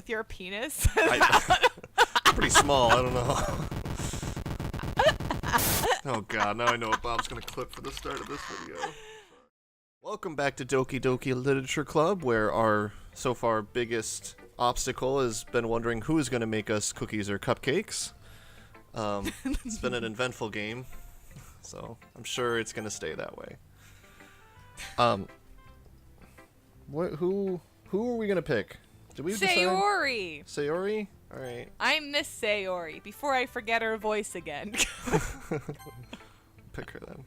with your penis? Pretty small, I don't know. Oh god, now I know what Bob's gonna clip for the start of this video. Welcome back to Doki Doki Literature Club, where our, so far, biggest obstacle has been wondering who is gonna make us cookies or cupcakes. It's been an eventful game, so I'm sure it's gonna stay that way. Who are we gonna pick? Did we decide? Sayori! Sayori? Alright. I'm Miss Sayori, before I forget her voice again. Pick her then.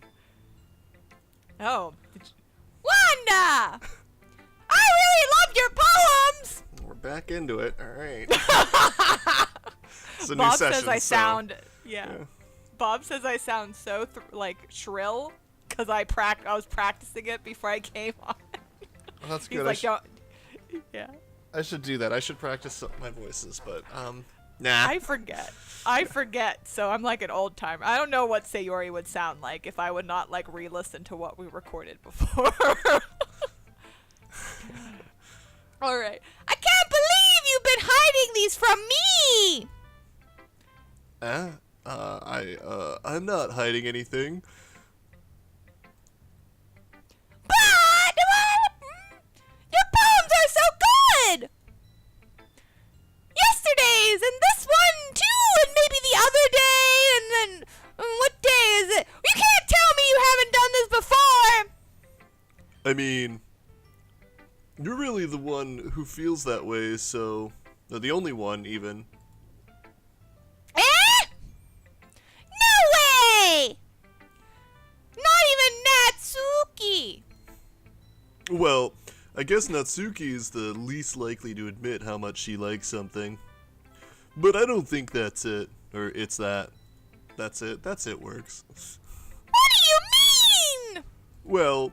Oh. Wanda! I really loved your poems! We're back into it. Alright. It's a new Bob session, says I so. sound... Yeah. Bob says I sound so, shrill, because I was practicing it before I came on. Well, that's He's good. like, don't... Yeah. I should do that. I should practice my voices, but, nah. I forget, so I'm like an old timer. I don't know what Sayori would sound like if I would not, like, re-listen to what we recorded before. Alright. I can't believe you've been hiding these from me! I'm not hiding anything. But your poems are so good! Yesterday's and this one too, and maybe the other day, and then what day is it? You can't tell me you haven't done this before! I mean, you're really the one who feels that way, so... Or the only one, even. Eh? No way! Not even Natsuki! Well, I guess Natsuki is the least likely to admit how much she likes something. But I don't think that's it. Or it's that. That's it. That's it works. What do you mean? Well,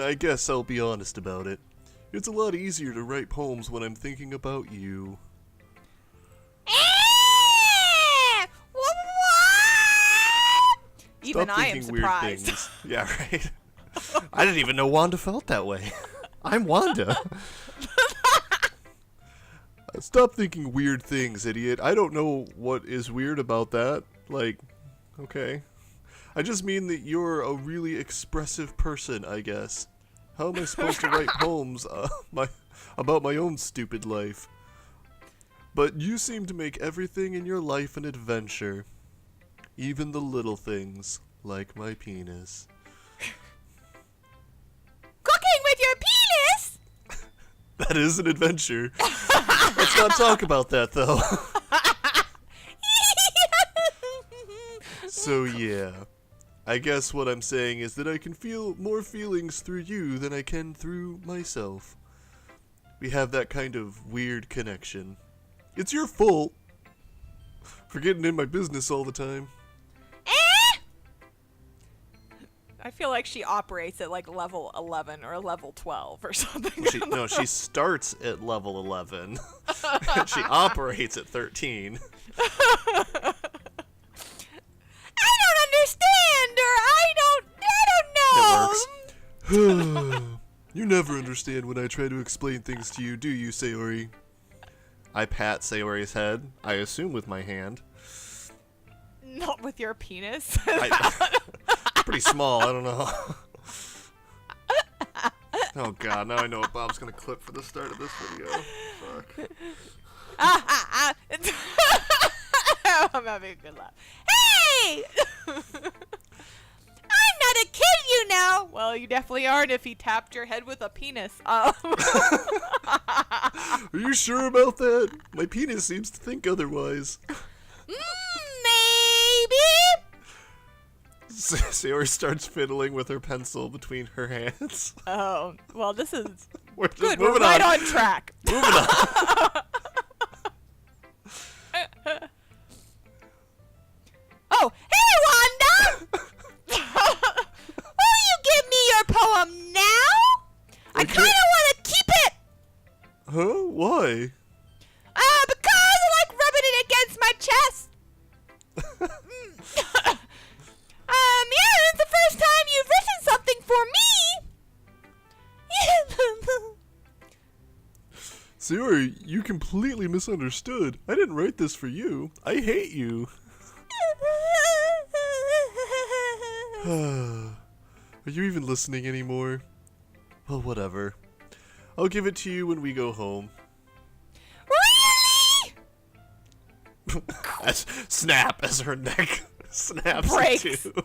I guess I'll be honest about it. It's a lot easier to write poems when I'm thinking about you. What? Even Stop I am thinking weird surprised. things. Yeah, right. I didn't even know Wanda felt that way. I'm Wanda. Stop thinking weird things, idiot. I don't know what is weird about that. Like, okay. I just mean that you're a really expressive person, I guess. How am I supposed to write poems about my own stupid life? But you seem to make everything in your life an adventure. Even the little things, like my penis. Cooking with your penis? That is an adventure. Let's not talk about that, though. So, yeah. I guess what I'm saying is that I can feel more feelings through you than I can through myself. We have that kind of weird connection. It's your fault for getting in my business all the time. I feel like she operates at like level 11 or level 12 or something. No, she starts at level 11. She operates at 13. I don't understand, or I don't know. It works. You never understand when I try to explain things to you, do you, Sayori? I pat Sayori's head, I assume with my hand. Not with your penis. Pretty small, I don't know. Oh god, now I know what Bob's gonna clip for the start of this video. Fuck. I'm having a good laugh. Hey! I'm not a kid, you know. Well, you definitely aren't if he tapped your head with a penis. Are you sure about that? My penis seems to think otherwise. Maybe. Sayori starts fiddling with her pencil between her hands. Oh, well, this is We're just good. We're moving right on. on track. Moving on. Oh, hey, Wanda! Will you give me your poem now? I kind of want to keep it. Huh? Why? Because I like rubbing it against my chest. Yeah, it's the first time you've written something for me. Sayori, you completely misunderstood. I didn't write this for you. I hate you. Are you even listening anymore? Well, whatever. I'll give it to you when we go home. Really? Snap as her neck snaps Breaks. in two.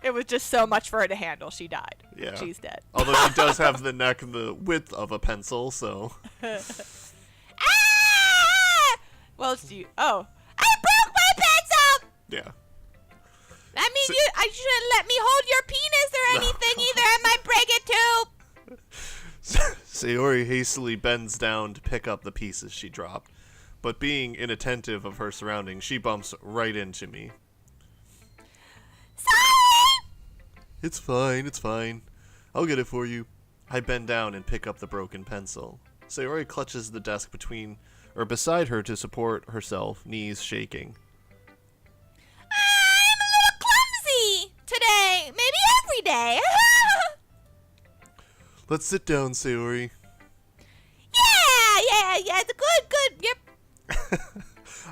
It was just so much for her to handle. She died. Yeah. She's dead. Although she does have the neck the width of a pencil, so. Ah! Well, it's you. Oh. I broke my pencil! Yeah. That means I shouldn't let me hold your penis or anything either. I might break it too. Sayori hastily bends down to pick up the pieces she dropped, but being inattentive of her surroundings, she bumps right into me. Sorry! It's fine. I'll get it for you. I bend down and pick up the broken pencil. Sayori clutches the desk beside her to support herself, knees shaking. I'm a little clumsy today. Maybe every day. Let's sit down, Sayori. Yeah. Good. Yep.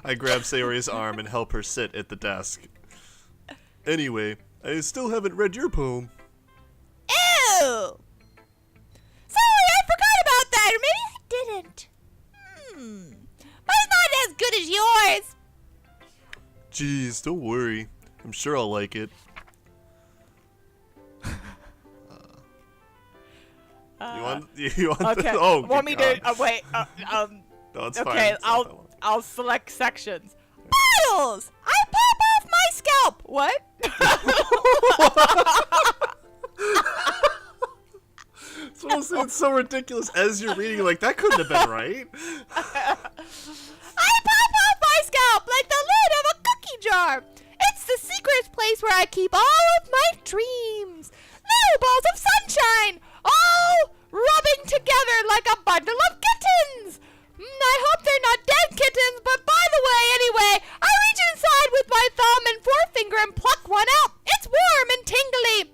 I grab Sayori's arm and help her sit at the desk. Anyway, I still haven't read your poem. Ew. Sorry, I forgot about that. Or maybe I didn't. But it's not as good as yours. Jeez, don't worry. I'm sure I'll like it. You want Okay. Oh, Want me God. to? Wait. No, it's fine. Okay. It's not that long. I'll select sections. Bottles. I pop off my scalp. What? It's so ridiculous. As you're reading, like, that couldn't have been right. I pop off my scalp like the lid of a cookie jar. It's the secret place where I keep all of my dreams. Little balls of sunshine, all rubbing together like a bundle of kittens. I hope they're not dead kittens, but by the way, anyway, I reach inside with my thumb and forefinger and pluck one out. It's warm and tingly.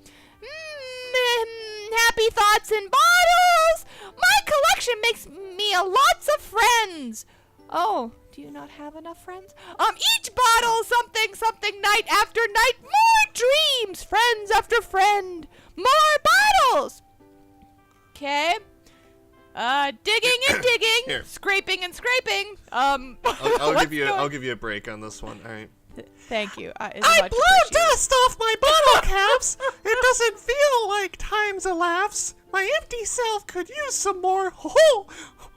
Happy thoughts in bottles. My collection makes me lots of friends. Oh, do you not have enough friends? Each bottle, something, night after night, more dreams, friends after friend, more bottles. Okay. Digging and digging, Here. scraping and scraping. I'll give you a break on this one. All right. Thank you. I blow dust off my bottle caps. It doesn't feel like time's elapsed. My empty self could use some more. Oh,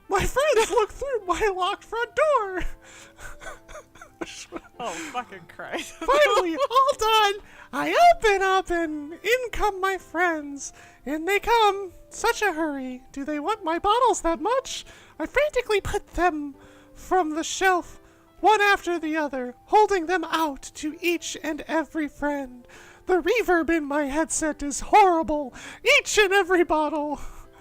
my friends look through my locked front door. Oh, fucking Christ. Finally, all done. I open up and in come my friends. In they come. Such a hurry. Do they want my bottles that much? I frantically put them from the shelf, one after the other, holding them out to each and every friend. The reverb in my headset is horrible. Each and every bottle.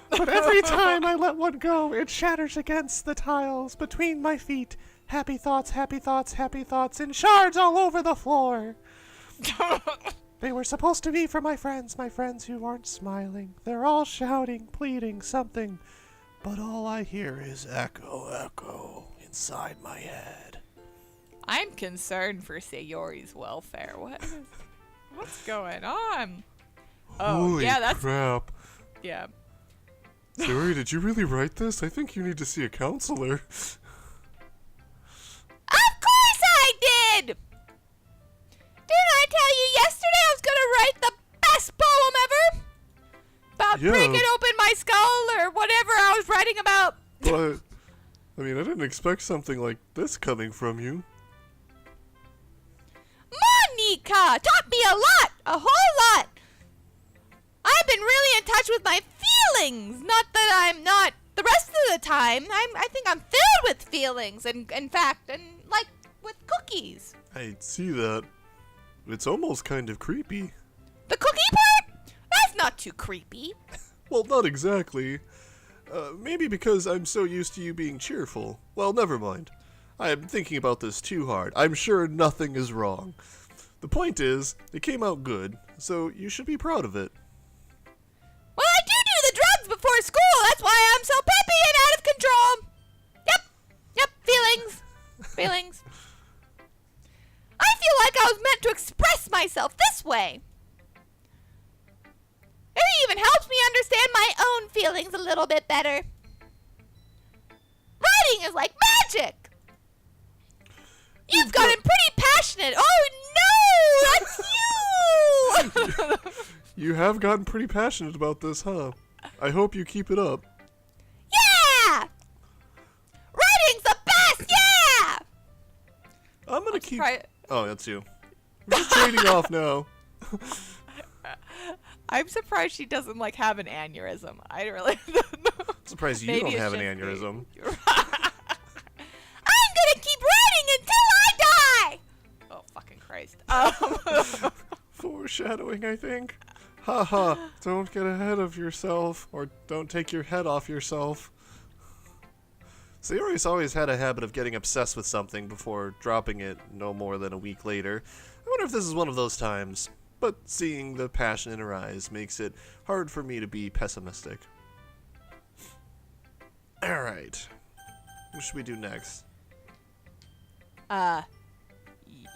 But every time I let one go, it shatters against the tiles between my feet. Happy thoughts, in shards all over the floor. They were supposed to be for my friends who aren't smiling. They're all shouting, pleading, something. But all I hear is echo, echo inside my head. I'm concerned for Sayori's welfare. What's going on? Oh, Holy yeah, that's crap. yeah. Sayori, did you really write this? I think you need to see a counselor. Of course I did! Didn't I tell you yesterday I was gonna write the best poem ever? About Yeah. breaking open my skull or whatever I was writing about. But, I mean, I didn't expect something like this coming from you. Monika taught me a whole lot. I've been really in touch with my feelings. Not that I'm not the rest of the time. I think I'm filled with feelings, and in fact, and like with cookies. I see that. It's almost kind of creepy. The cookie part? That's not too creepy. Well, not exactly. Maybe because I'm so used to you being cheerful. Well, never mind. I am thinking about this too hard. I'm sure nothing is wrong. The point is, it came out good, so you should be proud of it. Well, I do the drugs before before school. That's why I'm so peppy and out of control. Yep, feelings. Feelings. I feel like I was meant to express myself this way. It even helps me understand my own feelings a little bit better. Writing is like magic. You've gotten pretty passionate. Oh no, that's you! You have gotten pretty passionate about this, huh? I hope you keep it up. Yeah! Writing's the best, yeah! I'm gonna keep... Try it. Oh, that's you. We're just trading off now. I'm surprised she doesn't like have an aneurysm. I really Surprised you don't have an aneurysm. I'm gonna keep writing until I die! Oh, fucking Christ. Foreshadowing, I think. Haha, don't get ahead of yourself, or don't take your head off yourself. Sayori's always had a habit of getting obsessed with something before dropping it no more than a week later. I wonder if this is one of those times, but seeing the passion in her eyes makes it hard for me to be pessimistic. Alright, what should we do next?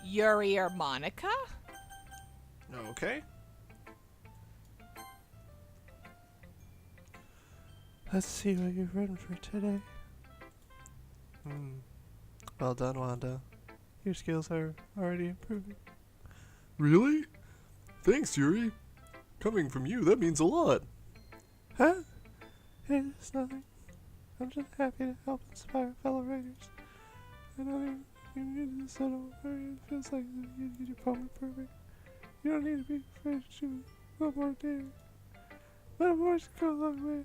Yuri or Monika? Okay. Let's see what you've written for today. Well done, Wanda. Your skills are already improving. Really? Thanks, Yuri. Coming from you, that means a lot. Huh? It's nothing. I'm just happy to help inspire fellow writers. I know you need to settle where it feels like you get your poem perfect. You don't need to be afraid to choose one more day. Let a voice go a long way.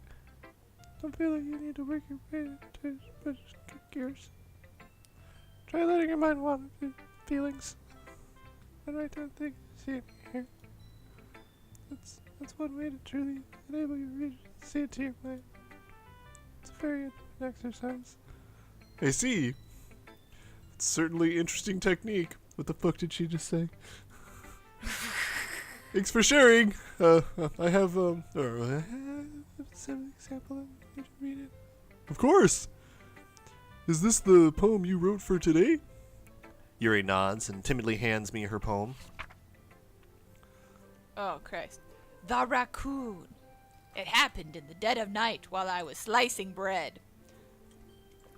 Don't feel like you need to work your way to push gears. Try letting your mind wander through feelings and write down things you see and hear. That's one way to truly enable your readers to see into your mind. It's a very interesting exercise. I see. It's certainly interesting technique. What the fuck did she just say? Thanks for sharing. I have An example of you to read it. Of course. Is this the poem you wrote for today? Yuri nods and timidly hands me her poem. Oh, Christ. The raccoon. It happened in the dead of night while I was slicing bread.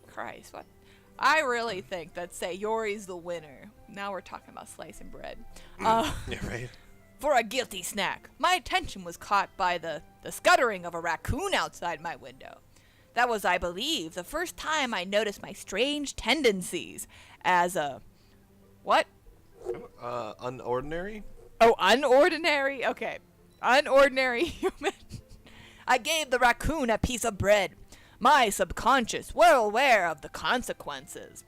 Christ, what? I really think that Sayori's the winner. Now we're talking about slicing bread. Yeah, right. For a guilty snack, my attention was caught by the scuttering of a raccoon outside my window. That was, I believe, the first time I noticed my strange tendencies as a... What? Unordinary? Oh, unordinary? Okay. Unordinary human. I gave the raccoon a piece of bread. My subconscious, well aware of the consequences.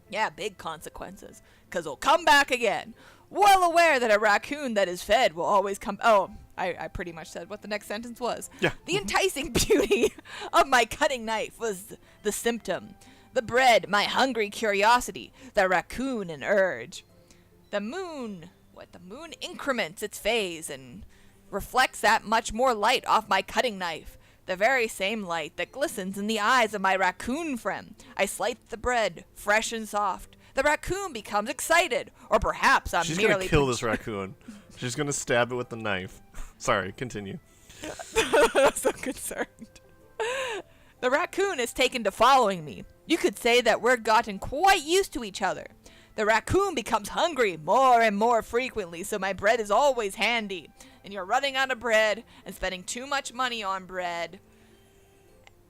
Yeah, big consequences. 'Cause it'll come back again. Well aware that a raccoon that is fed will always come... Oh, I pretty much said what the next sentence was. Yeah. The enticing beauty of my cutting knife was the symptom. The bread, my hungry curiosity. The raccoon, an urge. The moon increments its phase and reflects that much more light off my cutting knife. The very same light that glistens in the eyes of my raccoon friend. I slice the bread, fresh and soft. The raccoon becomes excited, or perhaps I'm She's merely... gonna kill this raccoon. She's gonna stab it with the knife. Sorry, continue. So concerned. The raccoon is taken to following me. You could say that we're gotten quite used to each other. The raccoon becomes hungry more and more frequently, so my bread is always handy. And you're running out of bread and spending too much money on bread.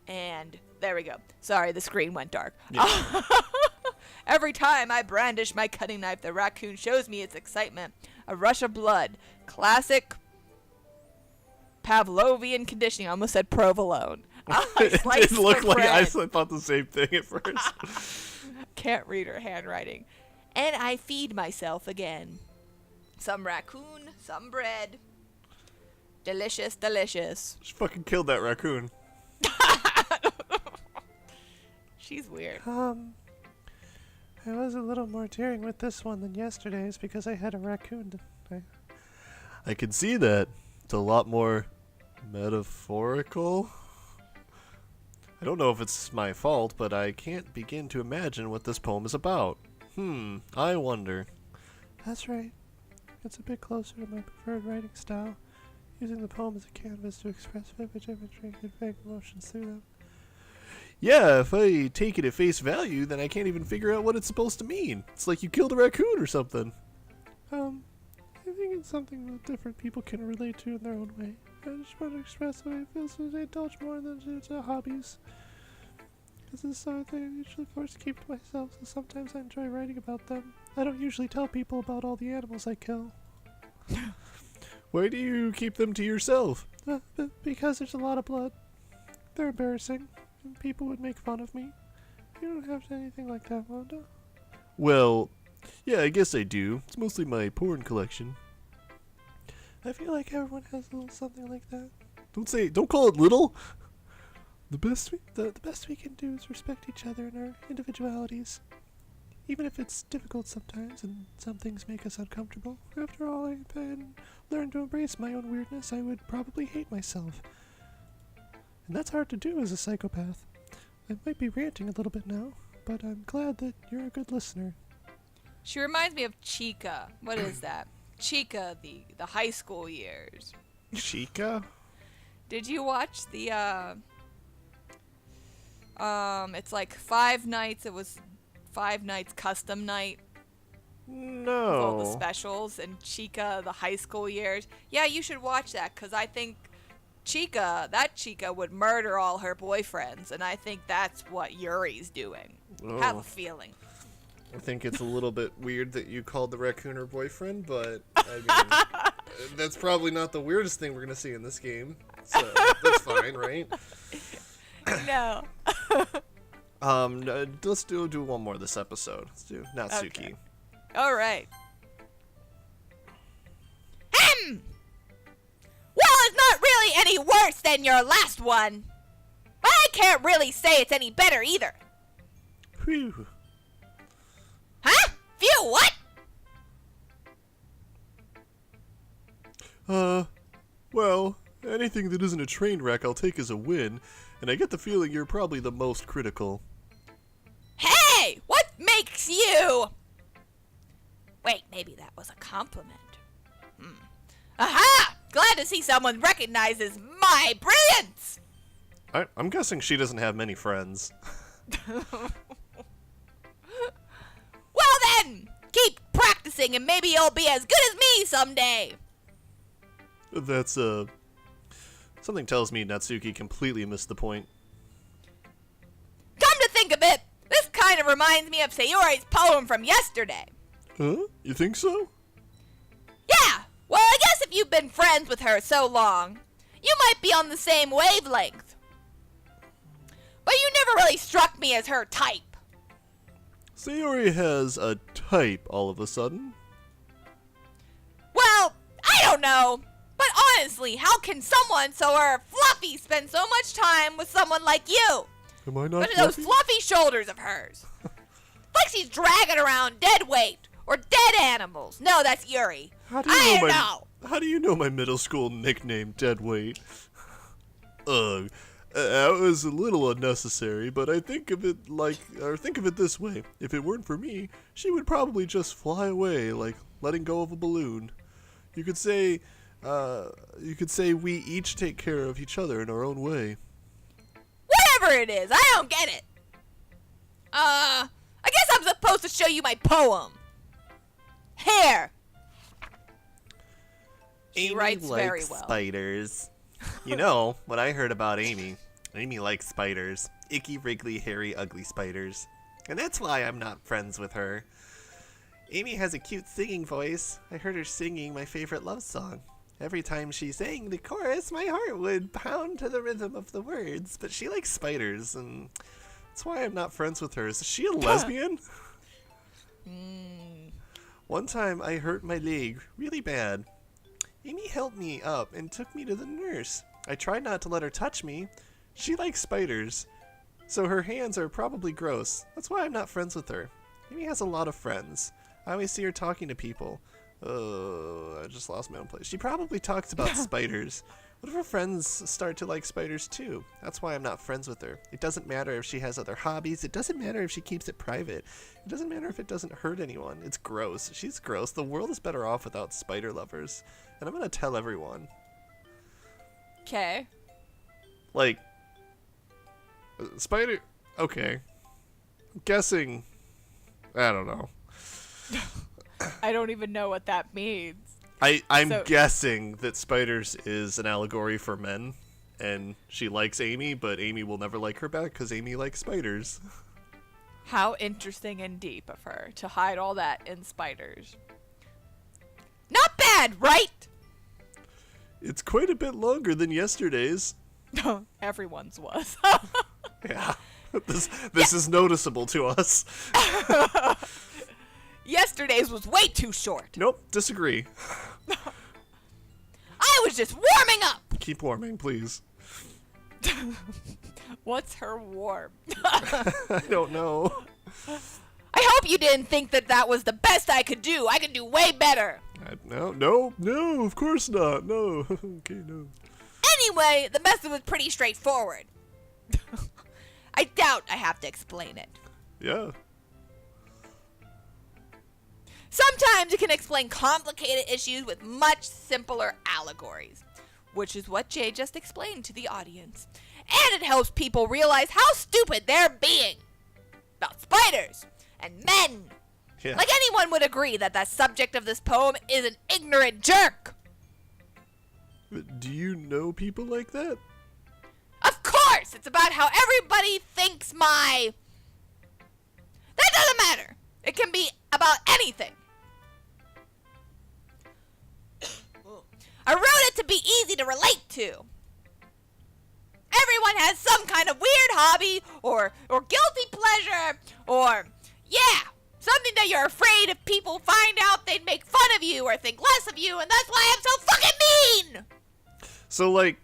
And there we go. Sorry, the screen went dark. Yeah. Every time I brandish my cutting knife, the raccoon shows me its excitement. A rush of blood. Classic Pavlovian conditioning. I almost said provolone. It looked like I thought the same thing at first. Can't read her handwriting. And I feed myself again. Some raccoon, some bread. Delicious, delicious. She fucking killed that raccoon. She's weird. I was a little more daring with this one than yesterday's because I had a raccoon. I can see that. It's a lot more metaphorical. I don't know if it's my fault, but I can't begin to imagine what this poem is about. I wonder. That's right. It's a bit closer to my preferred writing style, using the poem as a canvas to express vivid imagery and convey emotions through them. Yeah, if I take it at face value, then I can't even figure out what it's supposed to mean. It's like you killed a raccoon or something. I think it's something that different people can relate to in their own way. I just want to express the way it feels so they indulge more than just hobbies. This is something I usually forced to keep to myself, so sometimes I enjoy writing about them. I don't usually tell people about all the animals I kill. Why do you keep them to yourself? Because there's a lot of blood. They're embarrassing, and people would make fun of me. You don't have anything like that, Wanda. Well, yeah, I guess I do. It's mostly my porn collection. I feel like everyone has a little something like that. Don't call it little. The best we can do is respect each other and our individualities. Even if it's difficult sometimes and some things make us uncomfortable. After all, I've learned to embrace my own weirdness, I would probably hate myself. And that's hard to do as a psychopath. I might be ranting a little bit now, but I'm glad that you're a good listener. She reminds me of Chica. What is that? Chica, the high school years. Chica? Did you watch the it's like 5 nights. It was 5 nights custom night. No. With all the specials and Chica, the high school years. Yeah, you should watch that because I think that Chica would murder all her boyfriends, and I think that's what Yuri's doing. Oh. Have a feeling. I think it's a little bit weird that you called the raccoon her boyfriend, but I mean, that's probably not the weirdest thing we're going to see in this game. So that's fine, right? No. Let's do one more this episode. Let's do Natsuki. Okay. All right. Well, it's not really any worse than your last one. But I can't really say it's any better either. Phew. Huh? Phew, what? Well, anything that isn't a train wreck I'll take as a win, and I get the feeling you're probably the most critical. Hey, what makes you... Wait, maybe that was a compliment. Aha! Glad to see someone recognizes my brilliance! I'm guessing she doesn't have many friends. Well then, keep practicing and maybe you'll be as good as me someday. That's, something tells me Natsuki completely missed the point. Come to think of it, this kind of reminds me of Sayori's poem from yesterday. Huh? You think so? Yeah, well I guess if you've been friends with her so long, you might be on the same wavelength. But you never really struck me as her type. Sayori has a type all of a sudden. Well, I don't know. But honestly, how can someone so fluffy spend so much time with someone like you? Am I not Look at those fluffy? fluffy shoulders of hers. Like she's dragging around dead weight or dead animals. No, that's Yuri. How do you know my middle school nickname, Deadweight? Ugh. That was a little unnecessary, but I think of it this way. If it weren't for me, she would probably just fly away, like letting go of a balloon. You could say we each take care of each other in our own way. Whatever it is, I don't get it. I guess I'm supposed to show you my poem. Here. She Amy writes likes very well. Spiders. You know what I heard about Amy? Amy likes spiders. Icky, wriggly, hairy, ugly spiders. And that's why I'm not friends with her. Amy has a cute singing voice. I heard her singing my favorite love song. Every time she sang the chorus, my heart would pound to the rhythm of the words. But she likes spiders, and that's why I'm not friends with her. Is she a lesbian? One time I hurt my leg really bad. Amy helped me up and took me to the nurse. I tried not to let her touch me. She likes spiders, so her hands are probably gross. That's why I'm not friends with her. Amy has a lot of friends. I always see her talking to people. Oh, I just lost my own place. She probably talks about spiders. What if her friends start to like spiders too? That's why I'm not friends with her. It doesn't matter if she has other hobbies. It doesn't matter if she keeps it private. It doesn't matter if it doesn't hurt anyone. It's gross. She's gross. The world is better off without spider lovers. And I'm gonna tell everyone. Okay. Like, spider... Okay. I'm guessing... I don't know. I don't even know what that means. I'm So- guessing that spiders is an allegory for men, and she likes Amy, but Amy will never like her back because Amy likes spiders. How interesting and deep of her to hide all that in spiders. Not bad, right? It's quite a bit longer than yesterday's. Everyone's was. Yeah. This is noticeable to us. Yesterday's was way too short. Nope, disagree. I was just warming up. Keep warming, please. What's her warm? I don't know. I hope you didn't think that was the best I could do. I could do way better. No, of course not. No. Okay, no. Anyway, the message was pretty straightforward. I doubt I have to explain it. Yeah. Sometimes you can explain complicated issues with much simpler allegories, which is what Jay just explained to the audience. And it helps people realize how stupid they're being about spiders and men. Yeah. Like anyone would agree that the subject of this poem is an ignorant jerk. Do you know people like that? Of course, it's about how everybody thinks my... That doesn't matter. It can be about anything. I wrote it to be easy to relate to. Everyone has some kind of weird hobby or guilty pleasure or, yeah, something that you're afraid if people find out they'd make fun of you or think less of you, and that's why I'm so fucking mean! So, like,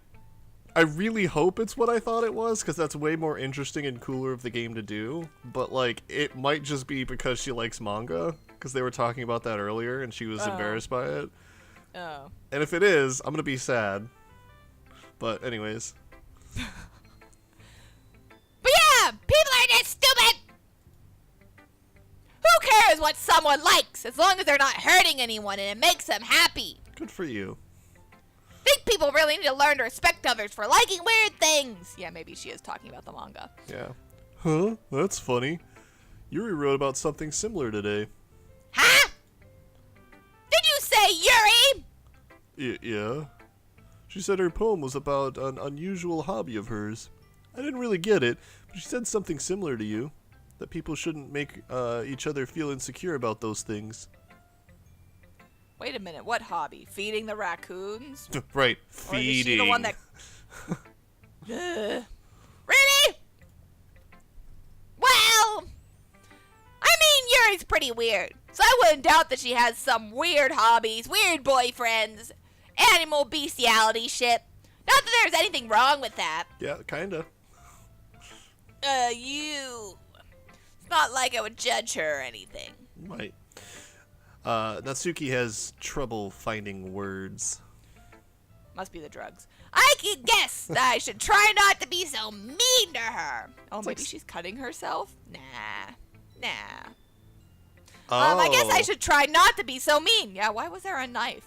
I really hope it's what I thought it was, because that's way more interesting and cooler of the game to do. But, like, it might just be because she likes manga, because they were talking about that earlier, and she was embarrassed by it. Oh. And if it is, I'm gonna be sad. But anyways. But yeah, people are just stupid! Who cares what someone likes, as long as they're not hurting anyone and it makes them happy? Good for you. Think people really need to learn to respect others for liking weird things. Yeah, maybe she is talking about the manga. Yeah. Huh? That's funny. Yuri wrote about something similar today. Huh? Did you say Yuri? Yeah. She said her poem was about an unusual hobby of hers. I didn't really get it, but she said something similar to you. That people shouldn't make each other feel insecure about those things. Wait a minute, what hobby? Feeding the raccoons? Right, Or is she feeding. the one that... Really? Well, I mean, Yuri's pretty weird, so I wouldn't doubt that she has some weird hobbies, weird boyfriends, animal bestiality shit. Not that there's anything wrong with that. Yeah, kinda. It's not like I would judge her or anything. Might. Natsuki has trouble finding words. Must be the drugs. I can guess that I should try not to be so mean to her. Oh, It's maybe like she's cutting herself? Nah. Oh. I guess I should try not to be so mean. Yeah, why was there a knife?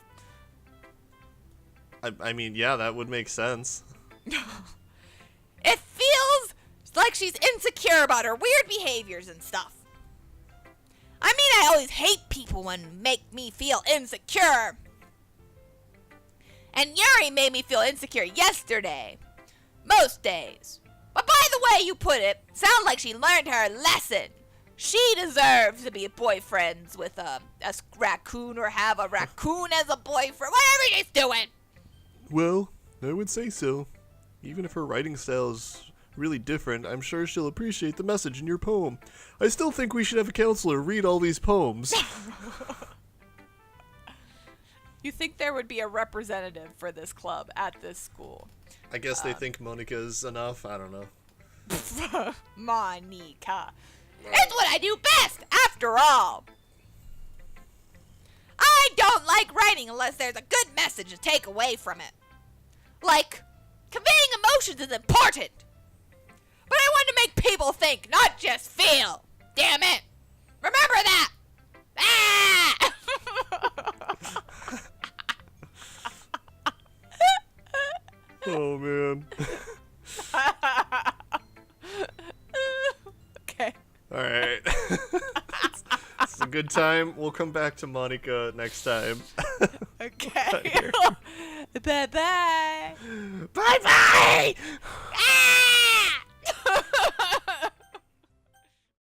I mean, yeah, that would make sense. It feels like she's insecure about her weird behaviors and stuff. I mean, I always hate people when make me feel insecure. And Yuri made me feel insecure yesterday. Most days. But by the way you put it, sounds like she learned her lesson. She deserves to be boyfriends with a raccoon or have a raccoon as a boyfriend. Whatever she's doing. Well, I would say so. Even if her writing style is really different, I'm sure she'll appreciate the message in your poem. I still think we should have a counselor read all these poems. You think there would be a representative for this club at this school? I guess they think Monika's enough. I don't know. Monika. It's what I do best, after all. I don't like writing unless there's a good message to take away from it. Like, conveying emotions is important. But I want to make people think, not just feel. Damn it. Remember that. Ah! Oh, man. Okay. All right. It's a good time. We'll come back to Monika next time. Okay. Bye-bye. Bye bye! Ah!